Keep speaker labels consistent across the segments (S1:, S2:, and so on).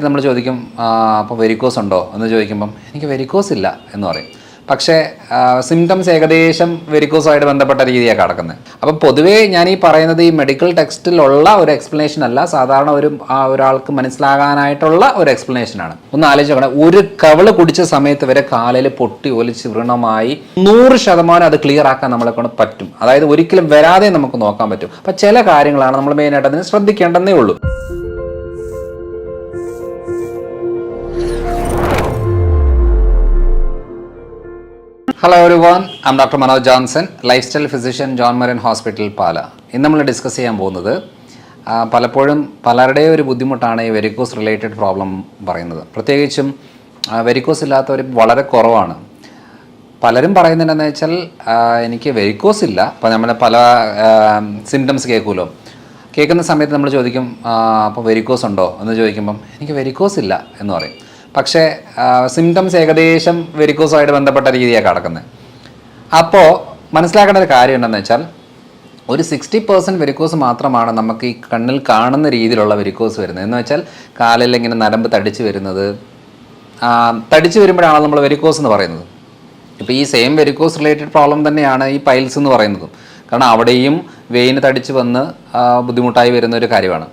S1: നമ്മൾ ചോദിക്കും അപ്പോൾ വെരിക്കോസ് ഉണ്ടോ എന്ന് ചോദിക്കുമ്പം എനിക്ക് വെരിക്കോസ് ഇല്ല എന്ന് പറയും. പക്ഷേ സിംറ്റംസ് ഏകദേശം വെരിക്കോസുമായിട്ട് ബന്ധപ്പെട്ട രീതിയാണ് കിടക്കുന്നത്. അപ്പം പൊതുവേ ഞാൻ ഈ പറയുന്നത് ഈ മെഡിക്കൽ ടെക്സ്റ്റിലുള്ള ഒരു എക്സ്പ്ലനേഷൻ അല്ല, സാധാരണ ഒരാൾക്ക് മനസ്സിലാകാനായിട്ടുള്ള ഒരു എക്സ്പ്ലനേഷനാണ്. ഒന്ന് ആലോചിച്ച് നോക്കണം, ഒരു കവിള് കുടിച്ച സമയത്ത് വരെ കാലിൽ പൊട്ടി ഒലിച്ച് വ്രണമായി 100% അത് ക്ലിയർ ആക്കാൻ നമ്മളെ കൊണ്ട് പറ്റും. അതായത് ഒരിക്കലും വരാതെ നമുക്ക് നോക്കാൻ പറ്റും. അപ്പം ചില കാര്യങ്ങളാണ് നമ്മൾ മെയിനായിട്ട് അതിന് ശ്രദ്ധിക്കേണ്ടതേ ഉള്ളൂ. Hello everyone, I am doctor Manoj Johnson, lifestyle physician, John Marian hospital, Pala. ഇന്ന് നമ്മൾ ഡിസ്കസ് ചെയ്യാൻ പോകുന്നത് പലപ്പോഴും പലരുടെയും ഒരു ബുദ്ധിമുട്ടാണ് ഈ വെരിക്കോസ് റിലേറ്റഡ് പ്രോബ്ലം പറയുന്നത്. പ്രത്യേകിച്ചും വെരിക്കോസ് ഇല്ലാത്തവർ വളരെ കുറവാണ്. പലരും പറയുന്നതെന്ന് വെച്ചാൽ എനിക്ക് വെരിക്കോസ് ഇല്ല. അപ്പോൾ നമ്മൾ പല സിംറ്റംസ് കേൾക്കുമല്ലോ. കേൾക്കുന്ന സമയത്ത് നമ്മൾ ചോദിക്കും അപ്പോൾ വെരിക്കോസ് ഉണ്ടോ എന്ന് ചോദിക്കുമ്പം എനിക്ക് വെരിക്കോസ് ഇല്ല എന്ന് പറയും. പക്ഷേ സിംറ്റംസ് ഏകദേശം വെരിക്കോസുമായിട്ട് ബന്ധപ്പെട്ട രീതിയാണ് കിടക്കുന്നത്. അപ്പോൾ മനസ്സിലാക്കേണ്ട ഒരു കാര്യം എന്താണെന്ന് വെച്ചാൽ ഒരു 60% വെരിക്കോസ് മാത്രമാണ് നമുക്ക് ഈ കണ്ണിൽ കാണുന്ന രീതിയിലുള്ള വെരിക്കോസ് വരുന്നത്. എന്ന് വെച്ചാൽ കാലിൽ ഇങ്ങനെ നരമ്പ് തടിച്ച് വരുന്നത്, തടിച്ച് വരുമ്പോഴാണ് നമ്മൾ വെരിക്കോസ് എന്ന് പറയുന്നത്. ഇപ്പോൾ ഈ സെയിം വെരിക്കോസ് റിലേറ്റഡ് പ്രോബ്ലം തന്നെയാണ് ഈ പൈൽസ് എന്ന് പറയുന്നതും. കാരണം അവിടെയും വെയിന് തടിച്ച് വന്ന് ബുദ്ധിമുട്ടായി വരുന്ന ഒരു കാര്യമാണ്.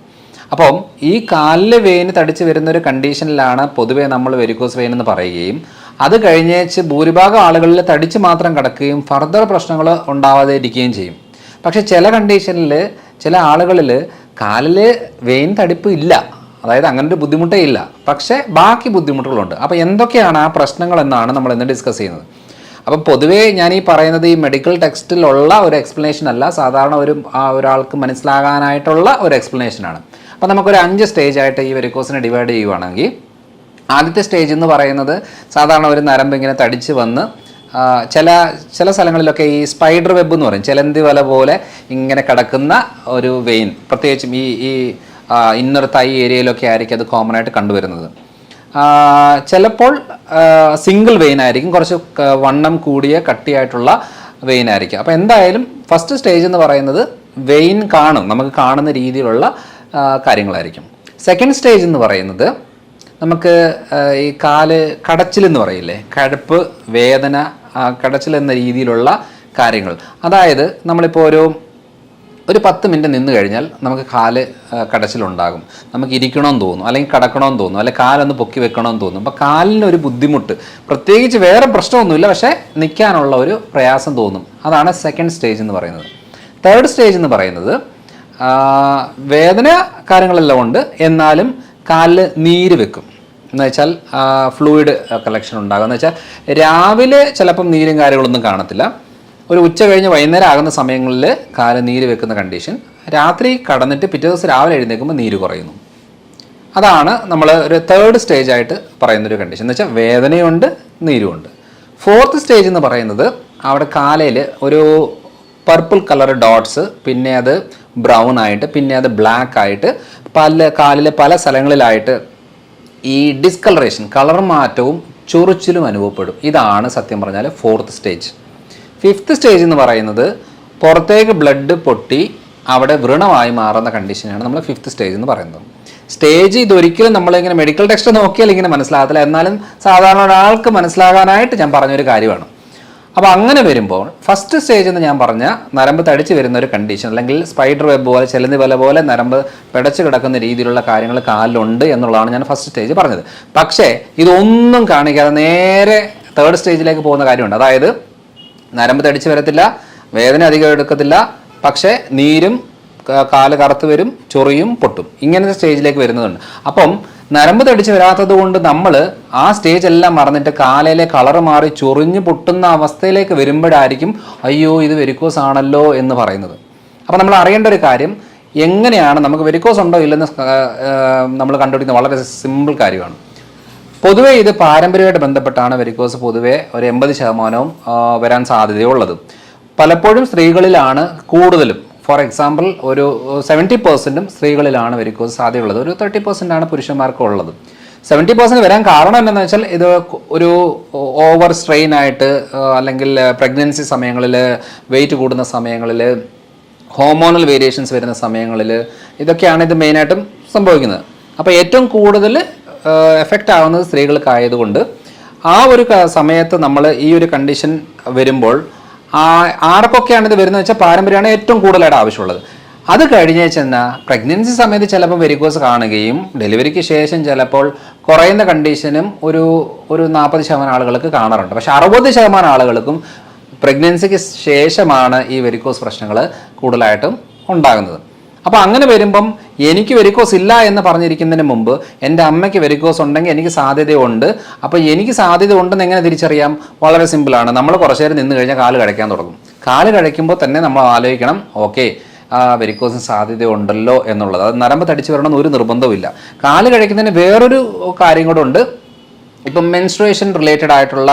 S1: അപ്പം ഈ കാലിൽ വെയിന് തടിച്ച് വരുന്നൊരു കണ്ടീഷനിലാണ് പൊതുവേ നമ്മൾ വെരിക്കോസ് വെയിൻ എന്ന് പറയുകയും അത് കഴിഞ്ഞേച്ച് ഭൂരിഭാഗം ആളുകളിൽ തടിച്ച് മാത്രം കിടക്കുകയും ഫർദർ പ്രശ്നങ്ങൾ ഉണ്ടാവാതെ ഇരിക്കുകയും ചെയ്യും. പക്ഷേ ചില കണ്ടീഷനിൽ ചില ആളുകളിൽ കാലിൽ വെയിൻ തടിപ്പ് ഇല്ല, അതായത് അങ്ങനെ ഒരു ബുദ്ധിമുട്ടേ ഇല്ല, പക്ഷേ ബാക്കി ബുദ്ധിമുട്ടുകളുണ്ട്. അപ്പോൾ എന്തൊക്കെയാണ് ആ പ്രശ്നങ്ങൾ എന്നാണ് നമ്മൾ ഇന്ന് ഡിസ്കസ് ചെയ്യുന്നത്. അപ്പം പൊതുവേ ഞാൻ ഈ പറയുന്നത് ഈ മെഡിക്കൽ ടെക്സ്റ്റിലുള്ള ഒരു എക്സ്പ്ലനേഷൻ അല്ല, സാധാരണ ഒരാൾക്ക് മനസ്സിലാകാനായിട്ടുള്ള ഒരു എക്സ്പ്ലനേഷനാണ്. അപ്പോൾ നമുക്കൊരു 5 സ്റ്റേജായിട്ട് ഈ വെരിക്കോസിനെ ഡിവൈഡ് ചെയ്യുവാണെങ്കിൽ ആദ്യത്തെ സ്റ്റേജ് എന്ന് പറയുന്നത് സാധാരണ ഒരു നരമ്പ് ഇങ്ങനെ തടിച്ച് വന്ന് ചില സ്ഥലങ്ങളിലൊക്കെ ഈ സ്പൈഡർ വെബ് എന്ന് പറയും, ചിലന്തി വല പോലെ ഇങ്ങനെ കിടക്കുന്ന ഒരു വെയിൻ, പ്രത്യേകിച്ചും ഈ ഇന്നർ തൈ ഏരിയയിലൊക്കെ ആയിരിക്കും അത് കോമൺ ആയിട്ട് കണ്ടുവരുന്നത്. ചിലപ്പോൾ സിംഗിൾ വെയിൻ ആയിരിക്കും, കുറച്ച് വണ്ണം കൂടിയ കട്ടിയായിട്ടുള്ള വെയിൻ ആയിരിക്കും. അപ്പോൾ എന്തായാലും ഫസ്റ്റ് സ്റ്റേജ് എന്ന് പറയുന്നത് വെയിൻ കാണും, നമുക്ക് കാണുന്ന രീതിയിലുള്ള കാര്യങ്ങളായിരിക്കും. സെക്കൻഡ് സ്റ്റേജ് എന്ന് പറയുന്നത് നമുക്ക് ഈ കാല് കടച്ചിലെന്ന് പറയില്ലേ, കഴപ്പ്, വേദന, കടച്ചിൽ എന്ന രീതിയിലുള്ള കാര്യങ്ങൾ. അതായത് നമ്മളിപ്പോൾ ഒരു 10 മിനിറ്റ് നിന്ന് കഴിഞ്ഞാൽ നമുക്ക് കാല് കടച്ചിലുണ്ടാകും, നമുക്ക് ഇരിക്കണമെന്ന് തോന്നും, അല്ലെങ്കിൽ കിടക്കണമെന്ന് തോന്നും, അല്ലെങ്കിൽ കാലൊന്ന് പൊക്കി വെക്കണമെന്ന് തോന്നും. അപ്പോൾ കാലിനൊരു ബുദ്ധിമുട്ട്, പ്രത്യേകിച്ച് വേറെ പ്രശ്നമൊന്നുമില്ല, പക്ഷേ നിൽക്കാനുള്ള ഒരു പ്രയാസം തോന്നും. അതാണ് സെക്കൻഡ് സ്റ്റേജ് എന്ന് പറയുന്നത്. തേർഡ് സ്റ്റേജ് എന്ന് പറയുന്നത് വേദന കാര്യങ്ങളെല്ലാം ഉണ്ട്, എന്നാലും കാലിൽ നീര് വെക്കും. എന്ന് വെച്ചാൽ ഫ്ലൂയിഡ് കളക്ഷൻ ഉണ്ടാകും. എന്ന് വെച്ചാൽ രാവിലെ ചിലപ്പം നീരും കാര്യങ്ങളൊന്നും കാണത്തില്ല, ഒരു ഉച്ച കഴിഞ്ഞ് വൈകുന്നേരം ആകുന്ന സമയങ്ങളിൽ കാല് നീര് വെക്കുന്ന കണ്ടീഷൻ. രാത്രി കടന്നിട്ട് പിറ്റേ ദിവസം രാവിലെ എഴുന്നേൽക്കുമ്പോൾ നീര് കുറയുന്നു. അതാണ് നമ്മൾ ഒരു തേർഡ് സ്റ്റേജായിട്ട് പറയുന്നൊരു കണ്ടീഷൻ. എന്ന് വെച്ചാൽ വേദനയുണ്ട്, നീരുമുണ്ട്. ഫോർത്ത് സ്റ്റേജ് എന്ന് പറയുന്നത് അവിടെ കാലയിൽ ഒരു പർപ്പിൾ കളർ ഡോട്ട്സ്, പിന്നെ അത് ബ്രൗൺ ആയിട്ട്, പിന്നെ അത് ബ്ലാക്ക് ആയിട്ട് കാലിലെ പല സ്ഥലങ്ങളിലായിട്ട് ഈ ഡിസ്കളറേഷൻ, കളർ മാറ്റവും ചൊറിച്ചിലും അനുഭവപ്പെടും. ഇതാണ് സത്യം പറഞ്ഞാൽ ഫോർത്ത് സ്റ്റേജ്. ഫിഫ്ത്ത് സ്റ്റേജ് എന്ന് പറയുന്നത് പുറത്തേക്ക് ബ്ലഡ് പൊട്ടി അവിടെ വ്രണമായി മാറുന്ന കണ്ടീഷനാണ് നമ്മൾ ഫിഫ്ത്ത് സ്റ്റേജ് എന്ന് പറയുന്നത്. സ്റ്റേജ് ഇതൊരിക്കലും നമ്മളിങ്ങനെ മെഡിക്കൽ ടെക്സ്റ്റ് നോക്കിയാൽ ഇങ്ങനെ മനസ്സിലാകത്തില്ല, എന്നാലും സാധാരണ ഒരാൾക്ക് മനസ്സിലാകാനായിട്ട് ഞാൻ പറഞ്ഞൊരു കാര്യമാണ്. അപ്പോൾ അങ്ങനെ വരുമ്പോൾ ഫസ്റ്റ് സ്റ്റേജ് എന്ന് ഞാൻ പറഞ്ഞ നരമ്പ് തടിച്ച് വരുന്ന ഒരു കണ്ടീഷൻ, അല്ലെങ്കിൽ സ്പൈഡർ വെബ് പോലെ, ചിലന്തി വല പോലെ നരമ്പ് പിടച്ച് കിടക്കുന്ന രീതിയിലുള്ള കാര്യങ്ങൾ കാലിലുണ്ട് എന്നുള്ളതാണ് ഞാൻ ഫസ്റ്റ് സ്റ്റേജ് പറഞ്ഞത്. പക്ഷേ ഇതൊന്നും കാണിക്കാതെ നേരെ തേർഡ് സ്റ്റേജിലേക്ക് പോകുന്ന കാര്യമുണ്ട്. അതായത് നരമ്പ് തടിച്ച് വരത്തില്ല, വേദന അധികം എടുക്കത്തില്ല, പക്ഷേ നീരും കാല് കറുത്ത് വരും, ചൊറിയും, പൊട്ടും, ഇങ്ങനത്തെ സ്റ്റേജിലേക്ക് വരുന്നതുണ്ട്. അപ്പം നരമ്പ് തടിച്ച് വരാത്തത് കൊണ്ട് നമ്മൾ ആ സ്റ്റേജ് എല്ലാം മറന്നിട്ട് കാലയിലെ കളറ് മാറി ചൊറിഞ്ഞ് പൊട്ടുന്ന അവസ്ഥയിലേക്ക് വരുമ്പോഴായിരിക്കും അയ്യോ ഇത് വെരിക്കോസ് ആണല്ലോ എന്ന് പറയുന്നത്. അപ്പോൾ നമ്മൾ അറിയേണ്ട ഒരു കാര്യം, എങ്ങനെയാണ് നമുക്ക് വെരിക്കോസ് ഉണ്ടോ ഇല്ലെന്ന് നമ്മൾ കണ്ടുപിടിക്കുന്നത് വളരെ സിമ്പിൾ കാര്യമാണ്. പൊതുവേ ഇത് പാരമ്പര്യമായിട്ട് ബന്ധപ്പെട്ടാണ് വെരിക്കോസ് പൊതുവേ ഒരു 80% വരാൻ സാധ്യതയുള്ളത്. പലപ്പോഴും സ്ത്രീകളിലാണ് കൂടുതലും. ഫോർ എക്സാമ്പിൾ ഒരു 70% സ്ത്രീകളിലാണ് വെരിക്കോസ് സാധ്യതയുള്ളത്, ഒരു 30% പുരുഷന്മാർക്ക് ഉള്ളത്. 70% വരാൻ കാരണം എന്താണെന്ന് വെച്ചാൽ ഇത് ഒരു ഓവർ സ്ട്രെയിൻ ആയിട്ട്, അല്ലെങ്കിൽ പ്രഗ്നൻസി സമയങ്ങളിൽ, വെയിറ്റ് കൂടുന്ന സമയങ്ങളിൽ, ഹോർമോണൽ വേരിയേഷൻസ് വരുന്ന സമയങ്ങളിൽ, ഇതൊക്കെയാണ് ഇത് മെയിനായിട്ടും സംഭവിക്കുന്നത്. അപ്പോൾ ഏറ്റവും കൂടുതൽ എഫക്റ്റ് ആവുന്നത് സ്ത്രീകൾക്കായതുകൊണ്ട് ആ ഒരു സമയത്ത് നമ്മൾ ഈ ഒരു കണ്ടീഷൻ വരുമ്പോൾ ആർക്കൊക്കെയാണ് ഇത് വരുന്നത് വെച്ചാൽ പാരമ്പര്യമാണ് ഏറ്റവും കൂടുതലായിട്ട് ആവശ്യമുള്ളത്. അത് കഴിഞ്ഞ് ചെന്നാൽ പ്രഗ്നൻസി സമയത്ത് ചിലപ്പോൾ വെരിക്കോസ് കാണുകയും ഡെലിവറിക്ക് ശേഷം ചിലപ്പോൾ കുറയുന്ന കണ്ടീഷനും ഒരു 40% ആളുകൾക്ക് കാണാറുണ്ട്. പക്ഷെ 60% ആളുകൾക്കും പ്രഗ്നൻസിക്ക് ശേഷമാണ് ഈ വെരിക്കോസ് പ്രശ്നങ്ങൾ കൂടുതലായിട്ടും ഉണ്ടാകുന്നത്. അപ്പോൾ അങ്ങനെ വരുമ്പം എനിക്ക് വെരിക്കോസ് ഇല്ല എന്ന് പറഞ്ഞിരിക്കുന്നതിന് മുമ്പ് എൻ്റെ അമ്മയ്ക്ക് വെരിക്കോസ് ഉണ്ടെങ്കിൽ എനിക്ക് സാധ്യതയുണ്ട്. അപ്പോൾ എനിക്ക് സാധ്യത ഉണ്ടെന്ന് എങ്ങനെ തിരിച്ചറിയാം? വളരെ സിമ്പിളാണ്. നമ്മൾ കുറച്ച് നേരം നിന്ന് കഴിഞ്ഞാൽ കാല് കഴിക്കാൻ തുടങ്ങും. കാല് കഴിക്കുമ്പോൾ തന്നെ നമ്മൾ ആലോചിക്കണം, ഓക്കെ വെരിക്കോസിന് സാധ്യതയുണ്ടല്ലോ എന്നുള്ളത്. അത് നരമ്പ് തടിച്ചു വരണമെന്ന് ഒരു നിർബന്ധവുമില്ല. കാല് കഴിക്കുന്നതിന് വേറൊരു കാര്യം കൂടെ ഉണ്ട്. ഇപ്പം മെൻസ്ട്രുവേഷൻ റിലേറ്റഡ് ആയിട്ടുള്ള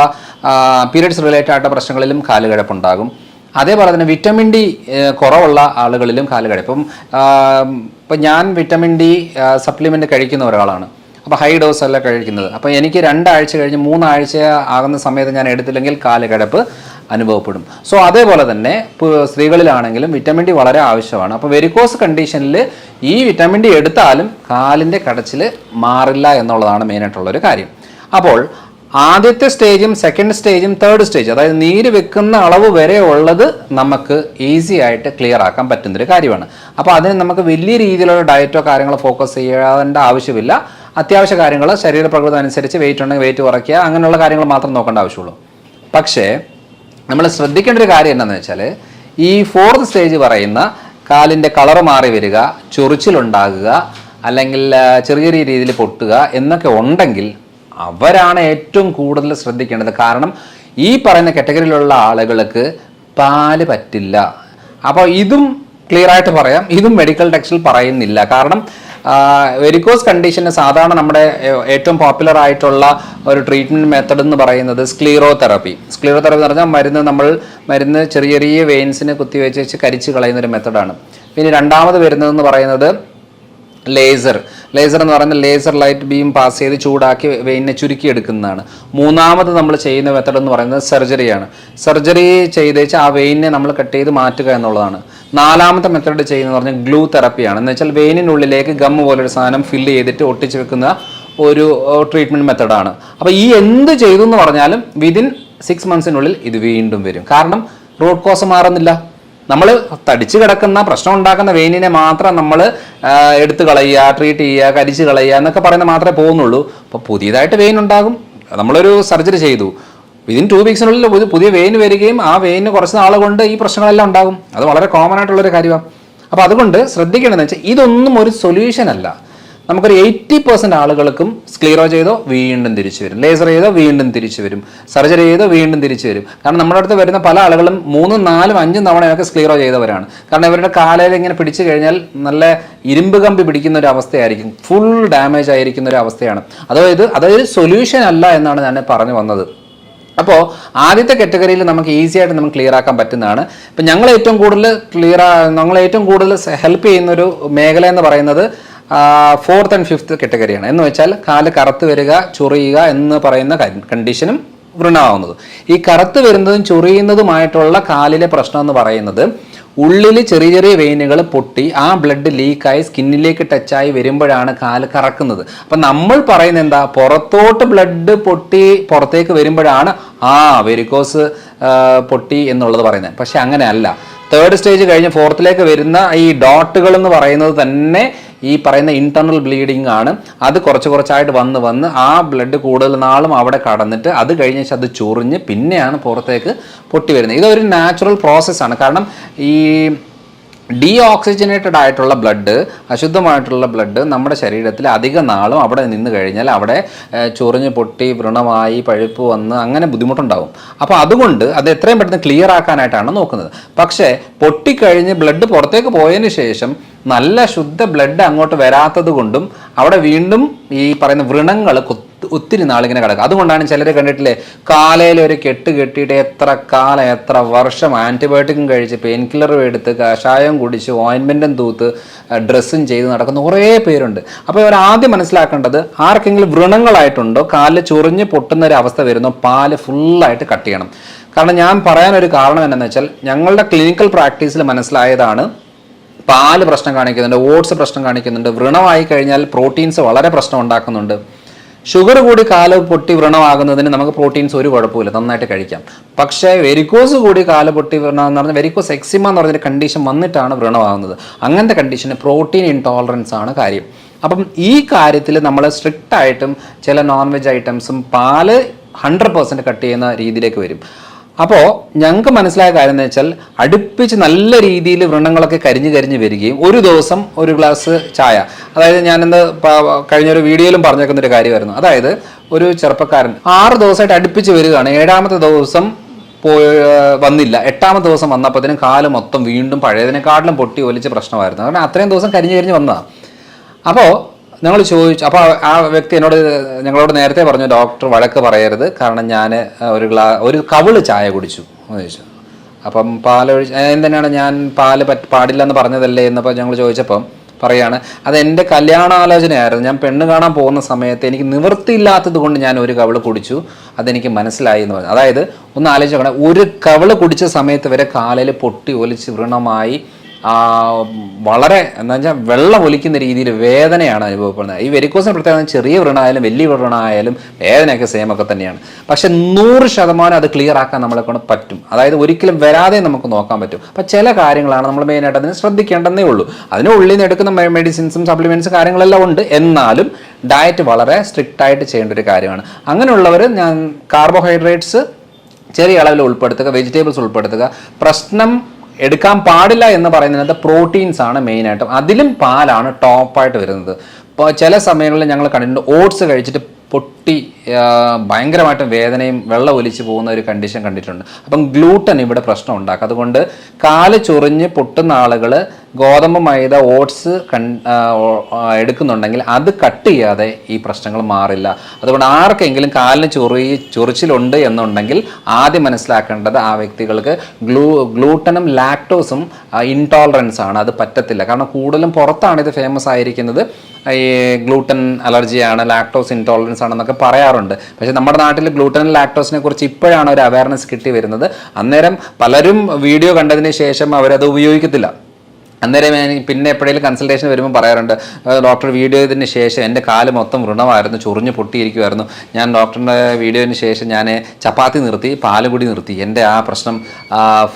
S1: പീരിയഡ്സ് റിലേറ്റഡ് ആയിട്ടുള്ള പ്രശ്നങ്ങളിലും കാല് കിഴപ്പുണ്ടാകും. അതേപോലെ തന്നെ വിറ്റമിൻ ഡി കുറവുള്ള ആളുകളിലും കാല് കിഴപ്പ്. ഇപ്പം ഞാൻ വിറ്റമിൻ ഡി സപ്ലിമെൻറ്റ് കഴിക്കുന്ന ഒരാളാണ്. അപ്പോൾ ഹൈ ഡോസ് അല്ല കഴിക്കുന്നത്. അപ്പോൾ എനിക്ക് 2 ആഴ്ച കഴിഞ്ഞ് 3 ആഴ്ച ആകുന്ന സമയത്ത് ഞാൻ എടുത്തില്ലെങ്കിൽ കാല് കിഴപ്പ് അനുഭവപ്പെടും. സോ അതേപോലെ തന്നെ സ്ത്രീകളിലാണെങ്കിലും വിറ്റമിൻ ഡി വളരെ ആവശ്യമാണ്. അപ്പോൾ വെരിക്കോസ് കണ്ടീഷനിൽ ഈ വിറ്റമിൻ ഡി എടുത്താലും കാലിൻ്റെ കടച്ചിൽ മാറില്ല എന്നുള്ളതാണ് മെയിനായിട്ടുള്ളൊരു കാര്യം. അപ്പോൾ ആദ്യത്തെ സ്റ്റേജും സെക്കൻഡ് സ്റ്റേജും തേർഡ് സ്റ്റേജ്, അതായത് നീര് വെക്കുന്ന അളവ് വരെ ഉള്ളത് നമുക്ക് ഈസി ആയിട്ട് ക്ലിയർ ആക്കാൻ പറ്റുന്നൊരു കാര്യമാണ്. അപ്പോൾ അതിന് നമുക്ക് വലിയ രീതിയിലുള്ള ഡയറ്റോ കാര്യങ്ങളോ ഫോക്കസ് ചെയ്യേണ്ട ആവശ്യമില്ല. അത്യാവശ്യ കാര്യങ്ങൾ ശരീരപ്രകൃതം അനുസരിച്ച് വെയിറ്റ് ഉണ്ടെങ്കിൽ വെയിറ്റ് കുറയ്ക്കുക, അങ്ങനെയുള്ള കാര്യങ്ങൾ മാത്രം നോക്കേണ്ട ആവശ്യമുള്ളൂ. പക്ഷേ നമ്മൾ ശ്രദ്ധിക്കേണ്ട ഒരു കാര്യം എന്താണെന്ന് വെച്ചാൽ ഈ 4th സ്റ്റേജ് പറയുന്ന കാലിൻ്റെ കളറ് മാറി വരിക, ചൊറിച്ചിലുണ്ടാകുക, അല്ലെങ്കിൽ ചെറിയ രീതിയിൽ പൊട്ടുക എന്നൊക്കെ ഉണ്ടെങ്കിൽ അവരാണ് ഏറ്റവും കൂടുതൽ ശ്രദ്ധിക്കേണ്ടത്. കാരണം ഈ പറയുന്ന കാറ്റഗറിയിലുള്ള ആളുകൾക്ക് പാല് പറ്റില്ല. അപ്പോൾ ഇതും ക്ലിയർ ആയിട്ട് പറയാം, ഇതും മെഡിക്കൽ ടെക്സ്റ്റിൽ പറയുന്നില്ല. കാരണം വെരിക്കോസ് കണ്ടീഷന് സാധാരണ നമ്മുടെ ഏറ്റവും പോപ്പുലർ ആയിട്ടുള്ള ഒരു ട്രീറ്റ്മെൻറ്റ് മെത്തഡ് എന്ന് പറയുന്നത് സ്ക്ലീറോതെറപ്പി എന്ന് പറഞ്ഞാൽ മരുന്ന് ചെറിയ ചെറിയ വെയിൻസിന് കുത്തിവെച്ച് കരിച്ച് കളയുന്ന ഒരു മെത്തഡാണ്. പിന്നെ രണ്ടാമത് വരുന്നതെന്ന് പറയുന്നത് ലേസർ എന്ന് പറയുന്നത് ലേസർ ലൈറ്റ് ബീം പാസ് ചെയ്ത് ചൂടാക്കി വെയിനെ ചുരുക്കിയെടുക്കുന്നതാണ്. മൂന്നാമത് നമ്മൾ ചെയ്യുന്ന മെത്തഡ് എന്ന് പറയുന്നത് സർജറിയാണ്. സർജറി ചെയ്തേച്ച് ആ വെയിനെ നമ്മൾ കട്ട് ചെയ്ത് മാറ്റുക എന്നുള്ളതാണ്. നാലാമത്തെ മെത്തഡ് ചെയ്യുന്നത് പറഞ്ഞാൽ ഗ്ലൂ തെറപ്പിയാണ്. എന്ന് വെച്ചാൽ വെയിനിനുള്ളിലേക്ക് ഗം പോലൊരു സാധനം ഫില്ല് ചെയ്തിട്ട് ഒട്ടിച്ച് വെക്കുന്ന ഒരു ട്രീറ്റ്മെൻറ്റ് മെത്തഡാണ്. അപ്പോൾ ഈ എന്ത് ചെയ്തു എന്ന് പറഞ്ഞാലും വിതിൻ 6 മന്ത്സിനുള്ളിൽ ഇത് വീണ്ടും വരും. കാരണം റൂട്ട് കോസ് മാറുന്നില്ല. നമ്മൾ തടിച്ചു കിടക്കുന്ന പ്രശ്നം ഉണ്ടാക്കുന്ന വെയിനിനെ മാത്രം നമ്മൾ എടുത്തു കളയുക, ട്രീറ്റ് ചെയ്യുക, കരിച്ച് കളയുക എന്നൊക്കെ പറയുന്നത് മാത്രമേ പോകുന്നുള്ളൂ. അപ്പോൾ പുതിയതായിട്ട് വെയിൻ ഉണ്ടാകും. നമ്മളൊരു സർജറി ചെയ്തു, വിതിൻ 2 വീക്സിനുള്ളിൽ പുതിയ വെയിൻ വരികയും ആ വെയിന് കുറച്ച് നാൾ കൊണ്ട് ഈ പ്രശ്നങ്ങളെല്ലാം ഉണ്ടാകും. അത് വളരെ കോമൺ ആയിട്ടുള്ളൊരു കാര്യമാണ്. അപ്പോൾ അതുകൊണ്ട് ശ്രദ്ധിക്കേണ്ടതെന്ന് വെച്ചാൽ ഇതൊന്നും ഒരു സൊല്യൂഷൻ അല്ല. നമുക്കൊരു 80% ആളുകൾക്കും സ്ക്ലീറോ ചെയ്തോ വീണ്ടും തിരിച്ചു വരും, ലേസർ ചെയ്തോ വീണ്ടും തിരിച്ചു വരും, സർജറി ചെയ്തോ വീണ്ടും തിരിച്ചു വരും. കാരണം നമ്മുടെ അടുത്ത് വരുന്ന പല ആളുകളും 3, 4, 5 തവണയൊക്കെ സ്ക്ലീറോ ചെയ്തവരാണ്. കാരണം ഇവരുടെ കാലയിൽ ഇങ്ങനെ പിടിച്ചു കഴിഞ്ഞാൽ നല്ല ഇരുമ്പ് കമ്പി പിടിക്കുന്ന ഒരു അവസ്ഥയായിരിക്കും, ഫുൾ ഡാമേജ് ആയിരിക്കുന്ന ഒരു അവസ്ഥയാണ്. അതായത് സൊല്യൂഷൻ അല്ല എന്നാണ് ഞാൻ പറഞ്ഞു വന്നത്. അപ്പോൾ ആദ്യത്തെ കാറ്റഗറിയിൽ നമുക്ക് ഈസി ആയിട്ട് നമുക്ക് ക്ലിയർ ആക്കാൻ പറ്റുന്നതാണ്. ഇപ്പം ഞങ്ങൾ ഏറ്റവും കൂടുതൽ ഹെൽപ്പ് ചെയ്യുന്നൊരു മേഖല എന്ന് പറയുന്നത് 4th and 5th കാറ്റഗറിയാണ്. എന്ന് വെച്ചാൽ കാല് കറുത്ത് വരിക, ചൊറിയുക എന്ന് പറയുന്ന കണ്ടീഷനും വൃണമാവുന്നത്. ഈ കറുത്ത് വരുന്നതും ചൊറിയുന്നതുമായിട്ടുള്ള കാലിലെ പ്രശ്നം എന്ന് പറയുന്നത് ഉള്ളിൽ ചെറിയ ചെറിയ വെയിനുകൾ പൊട്ടി ആ ബ്ലഡ് ലീക്കായി സ്കിന്നിലേക്ക് ടച്ചായി വരുമ്പോഴാണ് കാല് കറക്കുന്നത്. അപ്പം നമ്മൾ പറയുന്നത് എന്താ, പുറത്തോട്ട് ബ്ലഡ് പൊട്ടി പുറത്തേക്ക് വരുമ്പോഴാണ് വെരിക്കോസ് പൊട്ടി എന്നുള്ളത് പറയുന്നത്. പക്ഷെ അങ്ങനെയല്ല. 3rd സ്റ്റേജ് കഴിഞ്ഞ് 4th വരുന്ന ഈ ഡോട്ടുകൾ എന്ന് പറയുന്നത് തന്നെ ഈ പറയുന്ന ഇന്റർണൽ ബ്ലീഡിങ് ആണ്. അത് കുറച്ചായിട്ട് വന്ന് ആ ബ്ലഡ് കൂടുതൽ നാളും അവിടെ കടന്നിട്ട് അത് കഴിഞ്ഞ ശേഷം അത് ചൊറിഞ്ഞ് പിന്നെയാണ് പുറത്തേക്ക് പൊട്ടി വരുന്നത്. ഇതൊരു നാച്ചുറൽ പ്രോസസ്സാണ്. കാരണം ഈ ഡീഓക്സിജനേറ്റഡ് ആയിട്ടുള്ള ബ്ലഡ്, അശുദ്ധമായിട്ടുള്ള ബ്ലഡ് നമ്മുടെ ശരീരത്തിൽ അധിക നാളും അവിടെ നിന്ന് കഴിഞ്ഞാൽ അവിടെ ചൊറിഞ്ഞ് പൊട്ടി വ്രണമായി പഴുപ്പ് വന്ന് അങ്ങനെ ബുദ്ധിമുട്ടുണ്ടാവും. അപ്പോൾ അതുകൊണ്ട് അത് എത്രയും പെട്ടെന്ന് ക്ലിയർ ആക്കാനായിട്ടാണ് നോക്കുന്നത്. പക്ഷേ പൊട്ടിക്കഴിഞ്ഞ് ബ്ലഡ് പുറത്തേക്ക് പോയതിന് ശേഷം നല്ല ശുദ്ധ ബ്ലഡ് അങ്ങോട്ട് വരാത്തത് കൊണ്ടും അവിടെ വീണ്ടും ഈ പറയുന്ന വ്രണങ്ങൾ ഒത്തിരി നാളിങ്ങനെ കിടക്കും. അതുകൊണ്ടാണ് ചിലർ കണ്ടിട്ടില്ലേ, കാലയിൽ ഒരു കെട്ട് കെട്ടിയിട്ട് എത്ര വർഷം ആൻറ്റിബയോട്ടിക്കും കഴിച്ച് പെയിൻ കില്ലറും എടുത്ത് കഷായം കുടിച്ച് ഓയിൻമെൻറ്റും തൂത്ത് ഡ്രസ്സും ചെയ്ത് നടക്കുന്ന കുറേ പേരുണ്ട്. അപ്പോൾ ഇവർ ആദ്യം മനസ്സിലാക്കേണ്ടത്, ആർക്കെങ്കിലും വ്രണങ്ങളായിട്ടുണ്ടോ, കാലിൽ ചൊറിഞ്ഞ് പൊട്ടുന്ന ഒരു അവസ്ഥ വരുന്നോ, പാല് ഫുള്ളായിട്ട് കട്ട് ചെയ്യണം. കാരണം ഞാൻ പറയാനൊരു കാരണം എന്താണെന്ന് വെച്ചാൽ ഞങ്ങളുടെ ക്ലിനിക്കൽ പ്രാക്ടീസിൽ മനസ്സിലായതാണ്, പാല് പ്രശ്നം കാണിക്കുന്നുണ്ട്, ഓട്സ് പ്രശ്നം കാണിക്കുന്നുണ്ട്, വ്രണമായി കഴിഞ്ഞാൽ പ്രോട്ടീൻസ് വളരെ പ്രശ്നം ഉണ്ടാക്കുന്നുണ്ട്. ഷുഗർ കൂടി കാല് പൊട്ടി വ്രണമാകുന്നതിന് നമുക്ക് പ്രോട്ടീൻസ് ഒരു കുഴപ്പമില്ല, നന്നായിട്ട് കഴിക്കാം. പക്ഷേ വെരിക്കോസ് കൂടി കാല് പൊട്ടി വ്രണം എന്ന് പറഞ്ഞാൽ വെരിക്കോസ് എക്സിമ എന്ന് പറഞ്ഞൊരു കണ്ടീഷൻ വന്നിട്ടാണ് വ്രണമാകുന്നത്. അങ്ങനത്തെ കണ്ടീഷന് പ്രോട്ടീൻ ഇൻടോളറൻസ് ആണ് കാര്യം. അപ്പം ഈ കാര്യത്തിൽ നമ്മൾ സ്ട്രിക്റ്റ് ആയിട്ടും ചില നോൺ വെജ് ഐറ്റംസും പാല് 100% കട്ട് ചെയ്യുന്ന രീതിയിലേക്ക് വരും. അപ്പോൾ ഞങ്ങൾക്ക് മനസ്സിലായ കാര്യം എന്ന് വെച്ചാൽ അടുപ്പിച്ച് നല്ല രീതിയിൽ വ്രണങ്ങളൊക്കെ കരിഞ്ഞ് വരികയും ഒരു ദിവസം ഒരു ഗ്ലാസ് ചായ, അതായത് ഞാനിന്ന് കഴിഞ്ഞൊരു വീഡിയോയിലും പറഞ്ഞേക്കുന്നൊരു കാര്യമായിരുന്നു. അതായത് ഒരു ചെറുപ്പക്കാരൻ 6 ദിവസമായിട്ട് അടുപ്പിച്ച് വരികയാണ്, 7ാമത്തെ ദിവസം വന്നില്ല, 8ാമത്തെ ദിവസം വന്നപ്പോഴത്തേനും കാല് മൊത്തം വീണ്ടും പഴയതിനെക്കാട്ടിലും പൊട്ടി ഒലിച്ച് പ്രശ്നമായിരുന്നു. കാരണം അത്രയും ദിവസം കരിഞ്ഞ് വന്നതാണ്. അപ്പോൾ ഞങ്ങൾ ചോദിച്ചു, അപ്പോൾ ആ വ്യക്തി ഞങ്ങളോട് നേരത്തെ പറഞ്ഞു ഡോക്ടർ വഴക്ക് പറയരുത്, കാരണം ഞാൻ ഒരു കവിള് ചായ കുടിച്ചു എന്ന് ചോദിച്ചു. അപ്പം എന്തിനാണ് ഞാൻ പാല് പാടില്ല എന്ന് പറഞ്ഞതല്ലേ എന്നപ്പോൾ ഞങ്ങൾ ചോദിച്ചപ്പം പറയാണ്, അത് എൻ്റെ കല്യാണാലോചനയായിരുന്നു. ഞാൻ പെണ്ണ് കാണാൻ പോകുന്ന സമയത്ത് എനിക്ക് നിവൃത്തിയില്ലാത്തത് കൊണ്ട് ഞാൻ ഒരു കവിള് കുടിച്ചു, അതെനിക്ക് മനസ്സിലായി എന്ന് പറഞ്ഞു. അതായത് ഒന്ന് ആലോചിച്ച് നോക്കണം, ഒരു കവിള് കുടിച്ച സമയത്ത് വരെ കാലിൽ പൊട്ടി ഒലിച്ച് വ്രണമായി വളരെ എന്താ വെച്ചാൽ വെള്ളം ഒലിക്കുന്ന രീതിയിൽ വേദനയാണ് അനുഭവപ്പെടുന്നത്. ഈ വെരിക്കോസിന് പ്രത്യേകത ചെറിയ വ്രണമായാലും വലിയ വ്രണമായാലും വേദനയൊക്കെ സെയിം ഒക്കെ തന്നെയാണ്. പക്ഷെ 100% അത് ക്ലിയർ ആക്കാൻ നമ്മളെ കൊണ്ട് പറ്റും. അതായത് ഒരിക്കലും വരാതെ നമുക്ക് നോക്കാൻ പറ്റും. അപ്പം ചില കാര്യങ്ങളാണ് നമ്മൾ മെയിനായിട്ട് അതിന് ശ്രദ്ധിക്കേണ്ടതേ ഉള്ളൂ. അതിന് ഉള്ളിൽ നിന്ന് എടുക്കുന്ന മെഡിസിൻസും സപ്ലിമെൻറ്റ്സും കാര്യങ്ങളെല്ലാം ഉണ്ട്. എന്നാലും ഡയറ്റ് വളരെ സ്ട്രിക്റ്റ് ആയിട്ട് ചെയ്യേണ്ട ഒരു കാര്യമാണ്. അങ്ങനെയുള്ളവർ ഞാൻ കാർബോഹൈഡ്രേറ്റ്സ് ചെറിയ അളവിൽ ഉൾപ്പെടുത്തുക, വെജിറ്റബിൾസ് ഉൾപ്പെടുത്തുക. പ്രശ്നം എടുക്കാൻ പാടില്ല എന്ന് പറയുന്നത് പ്രോട്ടീൻസ് ആണ് മെയിനായിട്ടും. അതിലും പാലാണ് ടോപ്പായിട്ട് വരുന്നത്. ഇപ്പോൾ ചില സമയങ്ങളിൽ ഞങ്ങൾ കണ്ടിട്ടുണ്ട് ഓട്സ് കഴിച്ചിട്ട് പൊട്ടി ഭയങ്കരമായിട്ടും വേദനയും വെള്ളം ഒലിച്ച് പോകുന്ന ഒരു കണ്ടീഷൻ കണ്ടിട്ടുണ്ട്. അപ്പം ഗ്ലൂട്ടൻ ഇവിടെ പ്രശ്നം ഉണ്ടാക്കും. അതുകൊണ്ട് കാല് ചൊറിഞ്ഞ് പൊട്ടുന്ന ആളുകൾ ഗോതമ്പ്, മൈദ, ഓട്സ് എടുക്കുന്നുണ്ടെങ്കിൽ അത് കട്ട് ചെയ്യാതെ ഈ പ്രശ്നങ്ങൾ മാറില്ല. അതുകൊണ്ട് ആർക്കെങ്കിലും കാലിന് ചൊറിച്ചിലുണ്ട് എന്നുണ്ടെങ്കിൽ ആദ്യം മനസ്സിലാക്കേണ്ടത് ആ വ്യക്തികൾക്ക് ഗ്ലൂട്ടനും ലാക്ടോസും ഇൻടോളറൻസ് ആണ്, അത് പറ്റത്തില്ല. കാരണം കൂടുതലും പുറത്താണ് ഇത് ഫേമസ് ആയിരിക്കുന്നത്. ഈ ഗ്ലൂട്ടൻ അലർജിയാണ്, ലാക്ടോസ് ഇൻടോളറൻസ് ആണെന്നൊക്കെ പറയാറുണ്ട്. പക്ഷേ നമ്മുടെ നാട്ടിൽ ഗ്ലൂട്ടൻ ലാക്ടോസിനെ കുറിച്ച് ഇപ്പോഴാണ് ഒരു അവയർനെസ് കിട്ടി വരുന്നത്. അന്നേരം പലരും വീഡിയോ കണ്ടതിന് ശേഷം അവരത് ഉപയോഗിക്കത്തില്ല. അന്നേരം പിന്നെ എപ്പോഴേലും കൺസൾട്ടേഷൻ വരുമ്പോൾ പറയാറുണ്ട്, ഡോക്ടർ വീഡിയോ ചെയ്തതിന് ശേഷം എൻ്റെ കാല് മൊത്തം വ്രണമായിരുന്നു, ചൊറിഞ്ഞ് പൊട്ടിയിരിക്കുമായിരുന്നു, ഞാൻ ഡോക്ടറിൻ്റെ വീഡിയോന് ശേഷം ഞാൻ ചപ്പാത്തി നിർത്തി, പാലുകൂടി നിർത്തി, എൻ്റെ ആ പ്രശ്നം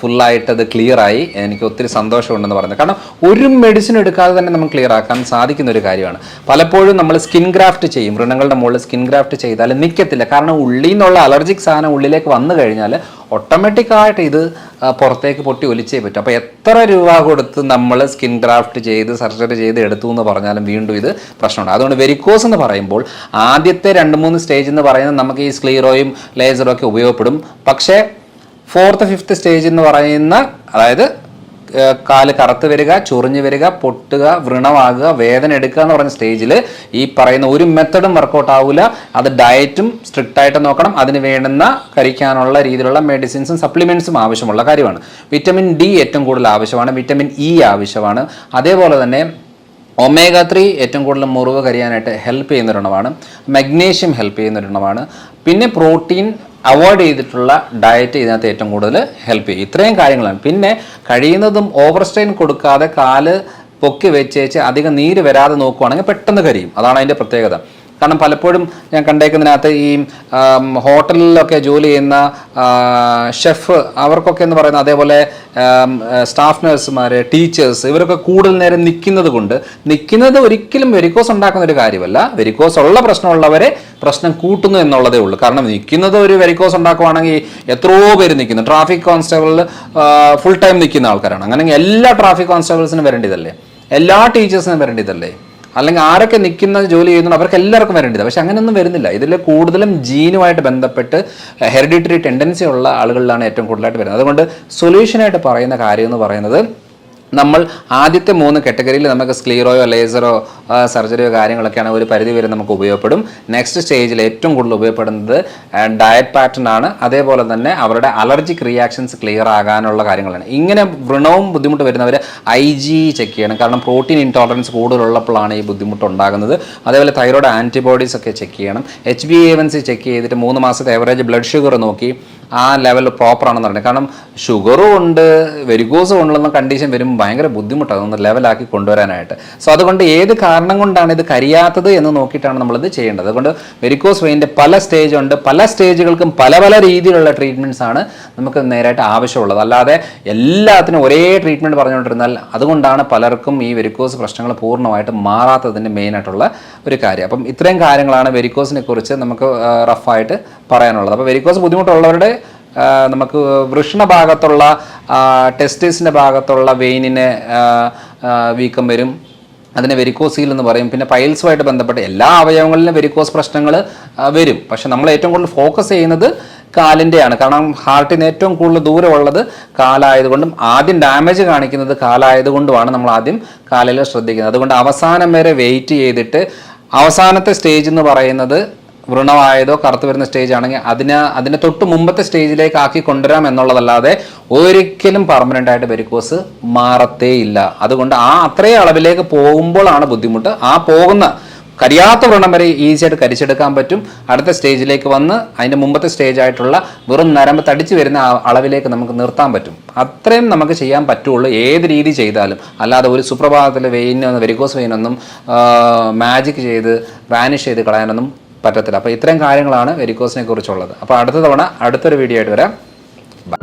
S1: ഫുള്ളായിട്ട് അത് ക്ലിയറായി, എനിക്ക് ഒത്തിരി സന്തോഷമുണ്ടെന്ന് പറയുന്നത്. കാരണം ഒരു മെഡിസിൻ എടുക്കാതെ തന്നെ നമുക്ക് ക്ലിയർ ആക്കാൻ സാധിക്കുന്ന ഒരു കാര്യമാണ്. പലപ്പോഴും നമ്മൾ സ്കിൻ ഗ്രാഫ്റ്റ് ചെയ്യും, വ്രണങ്ങളുടെ മുകളിൽ സ്കിൻ ഗ്രാഫ്റ്റ് ചെയ്താൽ നിൽക്കത്തില്ല. കാരണം ഉള്ളിൽ നിന്നുള്ള അലർജിക് സാധനം ഉള്ളിലേക്ക് വന്നു കഴിഞ്ഞാൽ ഓട്ടോമാറ്റിക്കായിട്ട് ഇത് പുറത്തേക്ക് പൊട്ടി ഒലിച്ചേ പറ്റും. അപ്പോൾ എത്ര രൂപ കൊടുത്ത് നമ്മൾ സ്കിൻ ഗ്രാഫ്റ്റ് ചെയ്ത് സർജറി ചെയ്ത് എടുത്തു എന്ന് പറഞ്ഞാലും വീണ്ടും ഇത് പ്രശ്നമുണ്ട്. അതുകൊണ്ട് വെരിക്കോസ് എന്ന് പറയുമ്പോൾ ആദ്യത്തെ 2-3 സ്റ്റേജ് എന്ന് പറയുന്നത് നമുക്ക് ഈ സ്ക്ലീറോയും ലേസറും ഒക്കെ ഉപയോഗപ്പെടും. പക്ഷേ 4th 5th സ്റ്റേജ് എന്ന് പറയുന്ന, അതായത് കാല് കറുത്ത് വരിക, ചൊറിഞ്ഞ് വരിക, പൊട്ടുക, വ്രണമാകുക, വേദന എടുക്കുക എന്ന് പറഞ്ഞ സ്റ്റേജിൽ ഈ പറയുന്ന ഒരു മെത്തഡും വർക്കൗട്ട് ആവില്ല. അത് ഡയറ്റും സ്ട്രിക്റ്റ് ആയിട്ട് നോക്കണം. അതിന് വേണ്ടുന്ന കഴിക്കാനുള്ള രീതിയിലുള്ള മെഡിസിൻസും സപ്ലിമെൻറ്റ്സും ആവശ്യമുള്ള കാര്യമാണ്. വിറ്റമിൻ ഡി ഏറ്റവും കൂടുതൽ ആവശ്യമാണ്, വിറ്റമിൻ ഇ ആവശ്യമാണ്. അതേപോലെ തന്നെ omega-3 ഏറ്റവും കൂടുതൽ മുറിവ് കരിയാനായിട്ട് ഹെൽപ്പ് ചെയ്യുന്നൊരെണ്ണമാണ്. മഗ്നീഷ്യം ഹെൽപ്പ് ചെയ്യുന്നൊരെണ്ണമാണ്. പിന്നെ പ്രോട്ടീൻ അവോയ്ഡ് ചെയ്തിട്ടുള്ള ഡയറ്റ് ഇതിനകത്ത് ഏറ്റവും കൂടുതൽ ഹെൽപ്പ് ചെയ്യും. ഇത്രയും കാര്യങ്ങളാണ്. പിന്നെ കഴിയുന്നതും ഓവർ സ്ട്രെയിൻ കൊടുക്കാതെ കാല് പൊക്കി വെച്ചേച്ച് അധികം നീര് വരാതെ നോക്കുവാണെങ്കിൽ പെട്ടെന്ന് കരിയും. അതാണ് അതിൻ്റെ പ്രത്യേകത. കാരണം പലപ്പോഴും ഞാൻ കണ്ടേക്കുന്നതിനകത്ത് ഈ ഹോട്ടലിലൊക്കെ ജോലി ചെയ്യുന്ന ഷെഫ് അവർക്കൊക്കെ എന്ന് പറയുന്നത്, അതേപോലെ സ്റ്റാഫ് നഴ്സുമാർ, ടീച്ചേഴ്സ്, ഇവരൊക്കെ കൂടുതൽ നേരം നിൽക്കുന്നത് ഒരിക്കലും വെരിക്കോസ് ഉണ്ടാക്കുന്ന ഒരു കാര്യമല്ല. വെരിക്കോസ് ഉള്ള പ്രശ്നമുള്ളവരെ പ്രശ്നം കൂട്ടുന്നു എന്നുള്ളതേ ഉള്ളൂ. കാരണം നിൽക്കുന്നത് ഒരു വെരിക്കോസ് ഉണ്ടാക്കുവാണെങ്കിൽ എത്രയോ പേര് നിൽക്കുന്നു. ട്രാഫിക് കോൺസ്റ്റബിൾ ഫുൾ ടൈം നിൽക്കുന്ന ആൾക്കാരാണ്. അങ്ങനെയെങ്കിൽ എല്ലാ ട്രാഫിക് കോൺസ്റ്റബിൾസിനും വരേണ്ടതല്ലേ, എല്ലാ ടീച്ചേഴ്സിനും വരേണ്ടതല്ലേ, അല്ലെങ്കിൽ ആരൊക്കെ നിൽക്കുന്ന ജോലി ചെയ്യുന്നുണ്ട് അവർക്ക് എല്ലാവർക്കും വരേണ്ടത്. പക്ഷെ അങ്ങനെയൊന്നും വരുന്നില്ല. ഇതിൽ കൂടുതലും ജീനുമായിട്ട് ബന്ധപ്പെട്ട് ഹെറിഡിറ്ററി ടെൻഡൻസി ഉള്ള ആളുകളിലാണ് ഏറ്റവും കൂടുതലായിട്ട് വരുന്നത്. അതുകൊണ്ട് സൊല്യൂഷനായിട്ട് പറയുന്ന കാര്യം എന്ന് പറയുന്നത്, നമ്മൾ ആദ്യത്തെ 3 കാറ്റഗറിയിൽ നമുക്ക് സ്ക്ലീറോയോ ലേസറോ സർജറിയോ കാര്യങ്ങളൊക്കെയാണ് ഒരു പരിധി വരെ നമുക്ക് ഉപയോഗപ്പെടും. നെക്സ്റ്റ് സ്റ്റേജിൽ ഏറ്റവും കൂടുതൽ ഉപയോഗപ്പെടുന്നത് ഡയറ്റ് പാറ്റേൺ ആണ്. അതേപോലെ തന്നെ അവരുടെ അലർജിക് റിയാക്ഷൻസ് ക്ലിയർ ആകാനുള്ള കാര്യങ്ങളാണ്. ഇങ്ങനെ വ്രണവും ബുദ്ധിമുട്ട് വരുന്നവർ IG ചെക്ക് ചെയ്യണം. കാരണം പ്രോട്ടീൻ ഇൻടോളറൻസ് കൂടുതലുള്ളപ്പോഴാണ് ഈ ബുദ്ധിമുട്ട് ഉണ്ടാകുന്നത്. അതേപോലെ തൈറോയ്ഡ് ആൻറ്റിബോഡീസ് ഒക്കെ ചെക്ക് ചെയ്യണം. HbA1c ചെക്ക് ചെയ്തിട്ട് 3 മാസത്തെ ആവറേജ് ബ്ലഡ് ഷുഗർ നോക്കി ആ ലെവൽ പ്രോപ്പറാണെന്ന് പറയുന്നത്. കാരണം ഷുഗറും ഉണ്ട്, വെരിക്കോസും ഉണ്ടെന്ന കണ്ടീഷൻ വരുമ്പോൾ ഭയങ്കര ബുദ്ധിമുട്ടാണ് ഒന്ന് ലെവലാക്കി കൊണ്ടുവരാനായിട്ട്. സോ അതുകൊണ്ട് ഏത് കാരണം കൊണ്ടാണ് ഇത് കരിയാത്തത് എന്ന് നോക്കിയിട്ടാണ് നമ്മളിത് ചെയ്യേണ്ടത്. അതുകൊണ്ട് വെരിക്കോസ് വെയിൻ്റെ പല സ്റ്റേജ് ഉണ്ട്, പല സ്റ്റേജുകൾക്കും പല പല രീതിയിലുള്ള ട്രീറ്റ്മെൻറ്റ്സ് ആണ് നമുക്ക് നേരായിട്ട് ആവശ്യമുള്ളത്. അല്ലാതെ എല്ലാത്തിനും ഒരേ ട്രീറ്റ്മെൻറ്റ് പറഞ്ഞുകൊണ്ടിരുന്നാൽ അതുകൊണ്ടാണ് പലർക്കും ഈ വെരിക്കോസ് പ്രശ്നങ്ങൾ പൂർണ്ണമായിട്ട് മാറാത്തതിൻ്റെ മെയിനായിട്ടുള്ള ഒരു കാര്യം. അപ്പം ഇത്രയും കാര്യങ്ങളാണ് വെരിക്കോസിനെ കുറിച്ച് നമുക്ക് റഫായിട്ട് പറയാനുള്ളത്. അപ്പോൾ വെരിക്കോസ് ബുദ്ധിമുട്ടുള്ളവരുടെ നമുക്ക് വൃഷണ ഭാഗത്തുള്ള ടെസ്റ്റിസിൻ്റെ ഭാഗത്തുള്ള വെയിനിന് വീക്കം വരും, അതിനെ വെരിക്കോസീൽ എന്ന് പറയും. പിന്നെ പൈൽസുമായിട്ട് ബന്ധപ്പെട്ട് എല്ലാ അവയവങ്ങളിലും വെരിക്കോസ് പ്രശ്നങ്ങൾ വരും. പക്ഷെ നമ്മൾ ഏറ്റവും കൂടുതൽ ഫോക്കസ് ചെയ്യുന്നത് കാലിൻ്റെയാണ്. കാരണം ഹാർട്ടിന് ഏറ്റവും കൂടുതൽ ദൂരമുള്ളത് കാലായതുകൊണ്ടും ആദ്യം ഡാമേജ് കാണിക്കുന്നത് കാലായതുകൊണ്ടുമാണ് നമ്മൾ ആദ്യം കാലിൽ ശ്രദ്ധിക്കുന്നത്. അതുകൊണ്ട് അവസാനം വരെ വെയിറ്റ് ചെയ്തിട്ട് അവസാനത്തെ സ്റ്റേജ് എന്ന് പറയുന്നത് വ്രണമായതോ കറുത്തു വരുന്ന സ്റ്റേജ് ആണെങ്കിൽ അതിനെ തൊട്ട് മുമ്പത്തെ സ്റ്റേജിലേക്ക് ആക്കി കൊണ്ടുവരാം എന്നുള്ളതല്ലാതെ ഒരിക്കലും പെർമനൻ്റ് ആയിട്ട് വെരിക്കോസ് മാറത്തേ ഇല്ല. അതുകൊണ്ട് അത്രയും അളവിലേക്ക് പോകുമ്പോഴാണ് ബുദ്ധിമുട്ട്. പോകുന്ന കരിയാത്ത വ്രണം വരെ ഈസി ആയിട്ട് കരിച്ചെടുക്കാൻ പറ്റും. അടുത്ത സ്റ്റേജിലേക്ക് വന്ന് അതിൻ്റെ മുമ്പത്തെ സ്റ്റേജ് ആയിട്ടുള്ള വെറും നരമ്പ് തടിച്ച് വരുന്ന അളവിലേക്ക് നമുക്ക് നിർത്താൻ പറ്റും. അത്രയും നമുക്ക് ചെയ്യാൻ പറ്റുള്ളൂ ഏത് രീതി ചെയ്താലും. അല്ലാതെ ഒരു സുപ്രഭാതത്തിൽ വെരിക്കോസ് വെയിനൊന്നും മാജിക് ചെയ്ത് വാനിഷ് ചെയ്ത് കളയാനൊന്നും പറ്റത്തില്ല. അപ്പോൾ ഇത്രയും കാര്യങ്ങളാണ് വെരിക്കോസിനെ കുറിച്ചുള്ളത്. അപ്പോൾ അടുത്ത തവണ അടുത്തൊരു വീഡിയോ ആയിട്ട് വരാം. ബൈ.